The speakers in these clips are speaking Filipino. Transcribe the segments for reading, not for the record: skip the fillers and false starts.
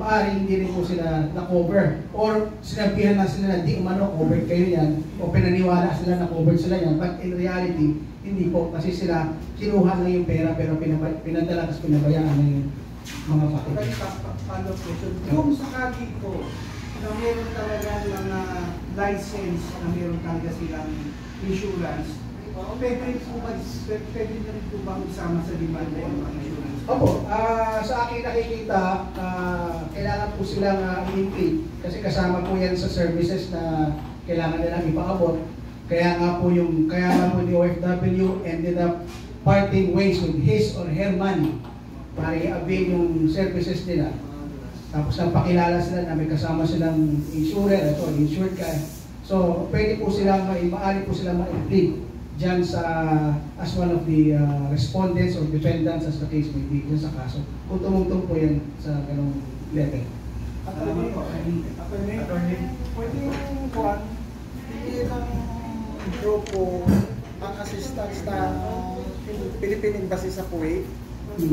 Maaaring hindi rin po sila na-cover or sinabihan na sila na di umano covered kayo yan o pinaniwala sila na covered sila yan, but in reality hindi po kasi sila kinuha lang yung pera pero pinadala tapos pinabayaan na yung mga pati. Follow question. Kung sakali ko na meron talaga mga license na meron talaga silang insurance, pwede na rin po ba isama sa demand ng mga insurance? Opo, sa akin nakikita, kailangan po silang i-include kasi kasama po yan sa services na kailangan nilang ipaabot. Kaya nga po yung the OFW ended up parting ways with his or her money para i-avail yung services nila. Tapos napakilala sila na may kasama silang insurer, ito, insured ka. So, pwede po silang, maaari po silang ma-include dyan sa, as one of the respondents or defendants as the case may be, dyan sa kaso. Kung tumungtong po yan sa ganong letter. Attorney, pwede yung kuhan, hindi ng grupo ang assistance ng Philippine Embassy sa Kuwait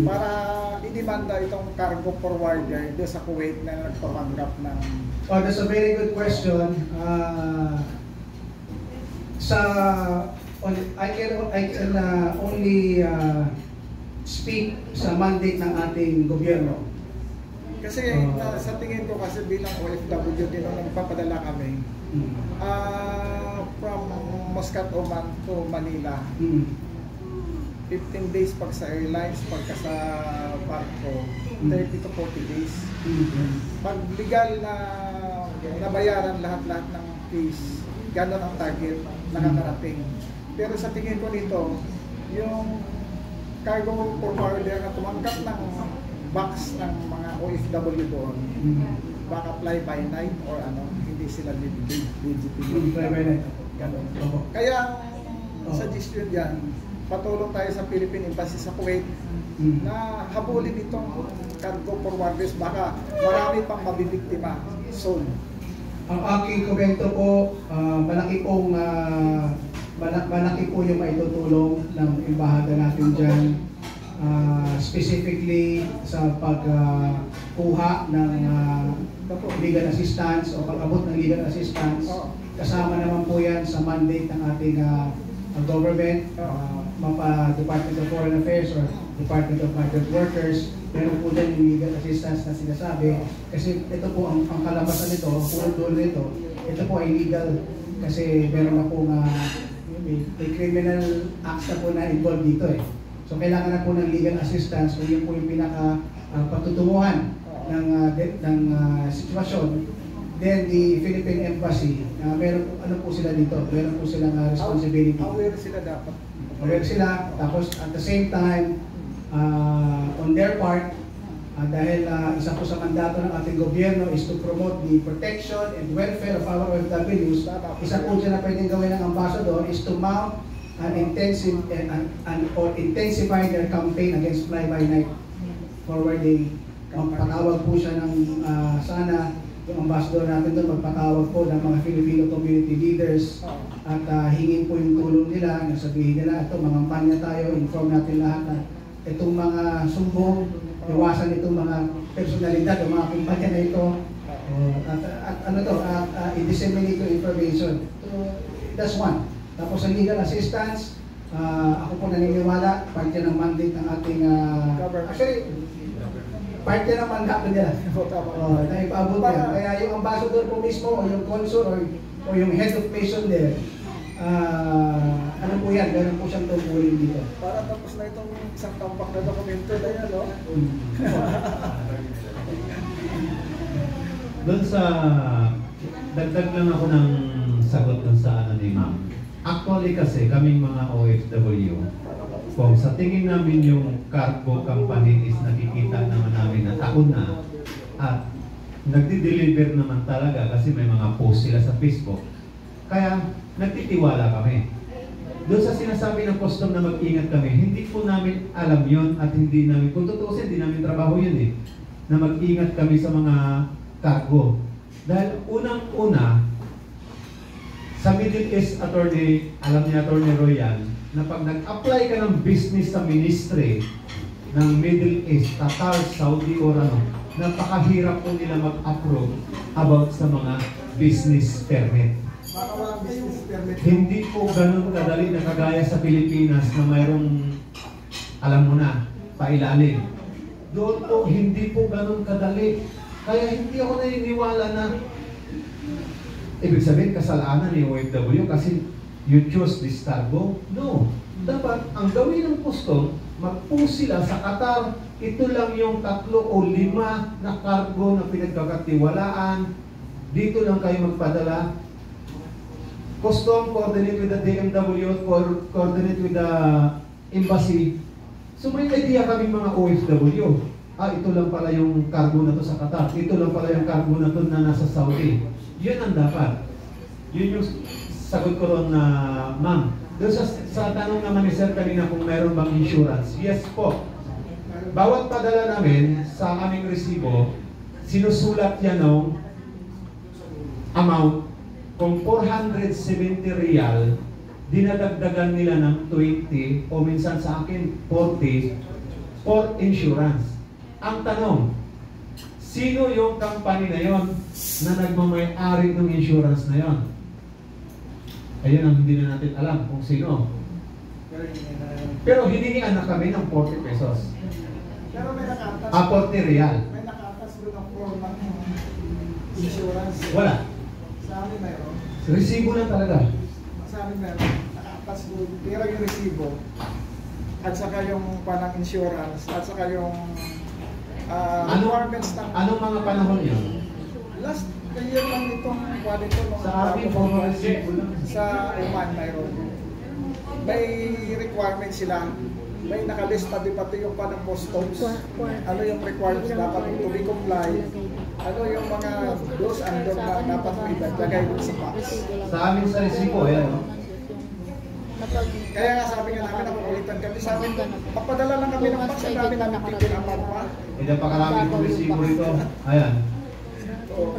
para idemanda itong cargo forwarder doon sa Kuwait na nagpapanggap ng... Oh, that's a very good question. I can only speak sa mandate ng ating gobyerno. Kasi sa tingin ko kasi bilang OFW din nung nagpapadala kami from Muscat, Oman to Manila. 15 days pag sa airlines, pagka sa barko, 30 to 40 days. Pag legal na nabayaran lahat-lahat ng fees, gano'n ang target, nakakarating. Pero sa tingin ko nito, yung cargo forwarder na tumanggap ng box ng mga OFW doon, baka fly by night or hindi sila legitimate. Fly by night. Kaya ang suggestion dyan, patulong tayo sa Philippine Embassy sa Kuwait na habulin itong cargo forwarders, baka marami pang mabibiktima soon. Ang aking komento po, malaki po yung maitutulong ng embahada natin dyan, specifically sa pagkuha ng legal assistance o pag-abot ng legal assistance. Kasama naman po yan sa mandate ng ating government, Department of Foreign Affairs or Department of Migrant Workers. Meron po dyan yung legal assistance na sinasabi. Kasi ito po, ang kalabasan nito, ang punod nito, ito po ay legal kasi meron na po may criminal acts na po na involved dito eh. So kailangan na po ng legal assistance o yun po yung pinaka patutunguhan ng sitwasyon. Then the Philippine Embassy, meron po sila dito, meron po silang responsibility. Aware sila dapat. Aware sila, tapos at the same time, on their part, dahil isa po sa mandato ng ating gobyerno is to promote the protection and welfare of our OFWs, isa po dyan na pwedeng gawin ng ambassador is to mount an intensive or intensify their campaign against fly-by-night forwarding. Magpatawag po siya ng sana yung ambassador natin doon, magpatawag po ng mga Filipino community leaders at hingin po yung tulong nila, nasabihin nila, ito, mangampanya tayo, inform natin lahat na itong mga sumbong, iwasan itong mga personalidad o mga kumpanya na ito, i-disseminate yung information. That's one. Tapos ang legal assistance, ako po naniniwala, part yan ng mandate ng ating actually, part yan ng mandato nila. Na ipaabot yan. Kaya yung ambassador po mismo, o yung consul, o yung head of mission there, ano po yan, gano'n po siyang tungkulin dito. Para tapos na itong isang tampak na dokumento na yan, no? Doon sa, dagdag lang ako ng sagot doon sa ano ni ma'am. Actually kasi kaming mga OFW, kung sa tingin namin yung cargo company is nakikita naman namin na taon na at nagdi-deliver naman talaga kasi may mga post sila sa Facebook. Kaya nagtitiwala kami. Doon sa sinasabi ng custom na mag-ingat kami, hindi po namin alam yun at hindi namin, kung tutuusin, hindi namin trabaho yun eh, na mag-ingat kami sa mga cargo. Dahil unang-una, sa Middle East attorney, alam niya Attorney Royan, na pag nag-apply ka ng business sa ministry ng Middle East, Qatar, Saudi or ano, napakahirap po nila mag-approve about sa mga business permit. Baka walang business permit. Hindi po ganun kadali na kagaya sa Pilipinas na mayroong, alam mo na, pailalim. Doon po, hindi po ganun kadali. Kaya hindi ako naniniwala na ibig sabihin kasalanan ni OFW kasi you choose this cargo. No. Dapat ang gawin ng custom, mag-post sila sa Qatar, ito lang yung 3 o 5 na cargo na pinagkakatiwalaan. Dito lang kayo magpadala. Custom, coordinate with the DMW, coordinate with the embassy. So may idea kaming mga OFW. Ito lang pala yung cargo na to sa Qatar. Ito lang pala yung cargo na to na nasa Saudi. Yun ang dapat. Yun yung sagot ko ron na, ma'am. Doon sa tanong naman ni Sir kanina kung meron bang insurance. Yes po. Bawat padala namin sa aming resibo, sinusulat yan ng amount. Kung 470 real, dinadagdagan nila ng 20 o minsan sa akin 40 for insurance. Ang tanong, sino yung company na yon na nagmamay-ari ng insurance na yon? Ayun ang hindi na natin alam kung sino. Pero hiningian na kami ng 40 pesos. Pero may nakatas. 40 real. May nakatas doon ang form ng insurance. Wala. Sa amin mayroon. Resibo lang talaga. Sa amin meron. Nakatas doon. Pero yung resibo at saka yung panang insurance at saka yung requirements ng... Anong mga panahon yun? Last year lang itong quality nung Sa akin, puro resibo lang. sa Oman mayroon. May requirements sila. May nakalista din pati yung panang customs. Ano yung requirements dapat to be comply. Ano yung mga do's and don'ts na dapat may ilagay dun sa box. Sa amin sa resibo, yan. No? Kaya nga sabi nga namin, nakukulitan kami sa amin. Papadala lang kami ng box, ang dami namin tigil ang pa. Hindi pa karami yung resibo rito. Ayan. Pero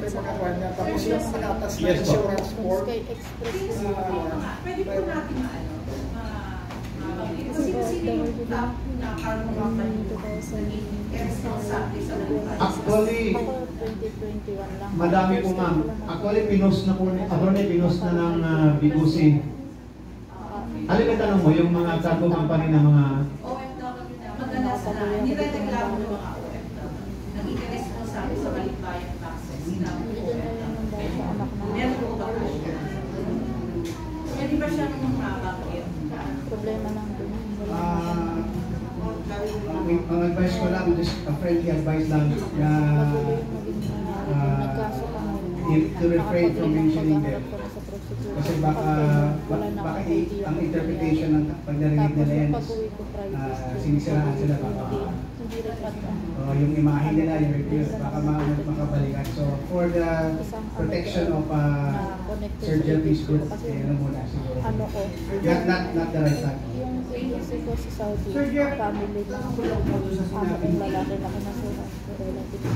may mga kwan niya. Tapos yung nakatas na Yes, po. insurance form. Pwede po natin sino-sino yung top na cargo company responsable sa buhay. Actually, 2021 lang. madami po ma'am. Actually, pinost na po, pinost na ng Bigusi. Ano yung tanong mo, yung mga cargo company na mga... OFW na madalas na nirereklamo ng mga OFW. Naging responsable sa balikbayang taxes ng OFW. Meron po ba po? Pwede ba siya mabakit? Problema lang din. Ang advice ko lang, just a friendly advice lang na to refrain from mentioning them. Kasi baka ang interpretation ng pag narinig nila yan is sinisiraan sila baka yung imahe nila, yung review, baka makabalikan. So for the protection of Sir Jeffrey's goods, ano muna siguro. Not the right time. Yung agency ko sa Saudi, family ko, amo kong lalaki na kinasuhan ko relative.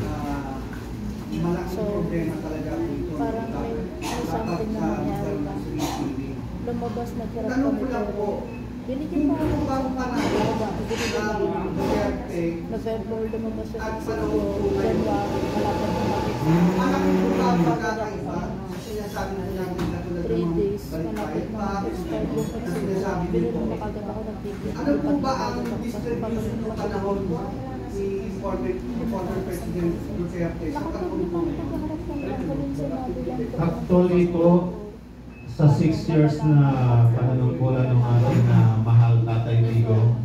Malaking problema talaga ito. Parang may something na nangyari na lumabas na kirap kami pero binigyan pa ako ng binigyan ako ng November lumabas yung Mexico, January, malapit na Mexico. 3 days, malapit na start yung Mexico. Binigyan na kagad ako ng ticket. Ano po ba ang distribution ng panahon ni former President Duterte sa Cancun? Actually po, sa 6 years na pananungkulan ng ating mahal Tatay Digo,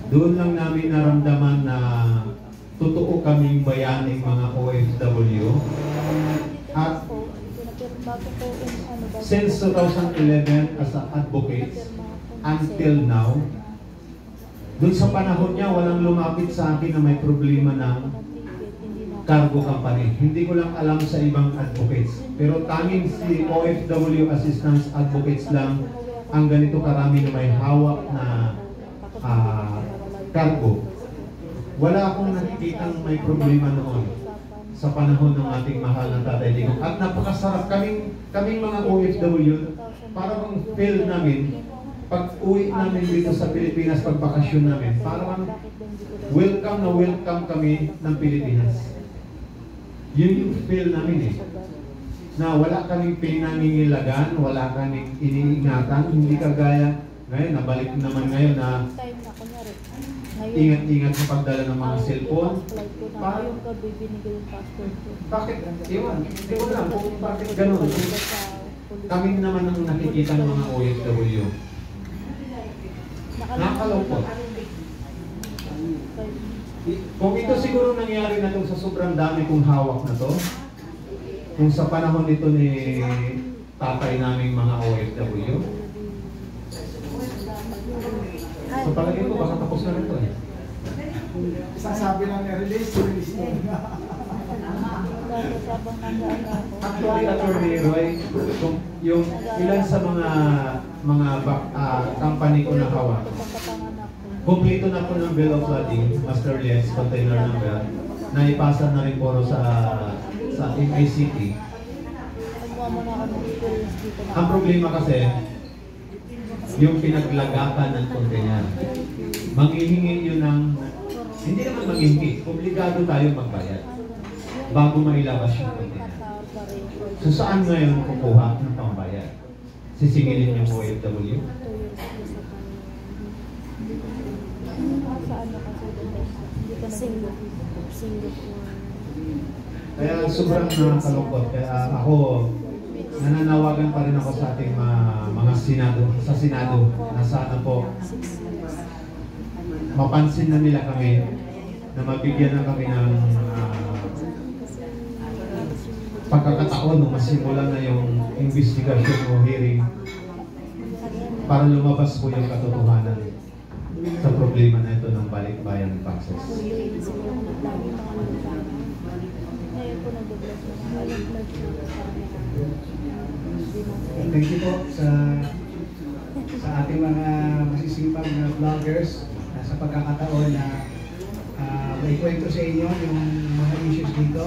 doon lang namin naramdaman na totoo kaming bayaning mga OFW. At since 2011 as an advocate until now, doon sa panahon niya walang lumapit sa akin na may problema ng cargo company. Hindi ko lang alam sa ibang advocates. Pero tanging si OFW Assistance Advocates lang ang ganito karami na may hawak na cargo. Wala akong nakikitang may problema noon sa panahon ng ating mahal na Tatay Digong. At napakasarap kaming mga OFW, para bang feel namin pag uwi namin dito sa Pilipinas, pag bakasyon namin, parang welcome na welcome kami ng Pilipinas. Yun yung feel namin eh. Na wala kaming pinangingilagan, wala kaming iniingatan, hindi kagaya ngayon, nabalik naman ngayon na time na kunyari. Ngayon, ingat-ingat sa pagdala ng mga hour cellphone. before flight ko na, Parang, ngayong gabi binigay yung passport ko. bakit? Iwan. Hindi ko lang kung bakit ganun. Kami naman ang nakikita ng mga OFW. Nakakalungkot. Kung ito siguro nangyari na itong sa sobrang dami kong hawak na to, kung sa panahon nito ni tatay naming mga OFW, sa palagay ko baka tapos na rin ito eh. Sasabi lang release mo. Dahil sabang nag-ano ako. Actually, Attorney Roy, kung yung ilan sa mga company ko na hawak, Pagkapanganak ko. kumplito na po ng bill of lading, master list, container number, na ipasa na rin po sa MICT. Kumuha mo na ako ng experience dito na. Ang problema kasi, yung pinaglagakan ng container. Manghihingi yun ng, hindi naman manghihingi, obligado tayo magbayad bago mailabas yung container. So saan ngayon kukuha ng pambayad? Sisingilin yung OFW? Saan na kasi dito? Hindi ka Singapore. Kaya sobrang nakakalungkot. Kaya ako, nananawagan pa rin ako sa ating mga Senado na sana po mapansin na nila kami, na mabigyan na kami ng pagkakataon nung masimulan na yung investigation o hearing para lumabas po yung katotohanan sa problema na ito ng balikbayan process. Ngayon po nag-bless na ng alam na Thank you po sa ating mga masisipag na vloggers sa pagkakataon na may kwento sa inyo yung mga issues dito.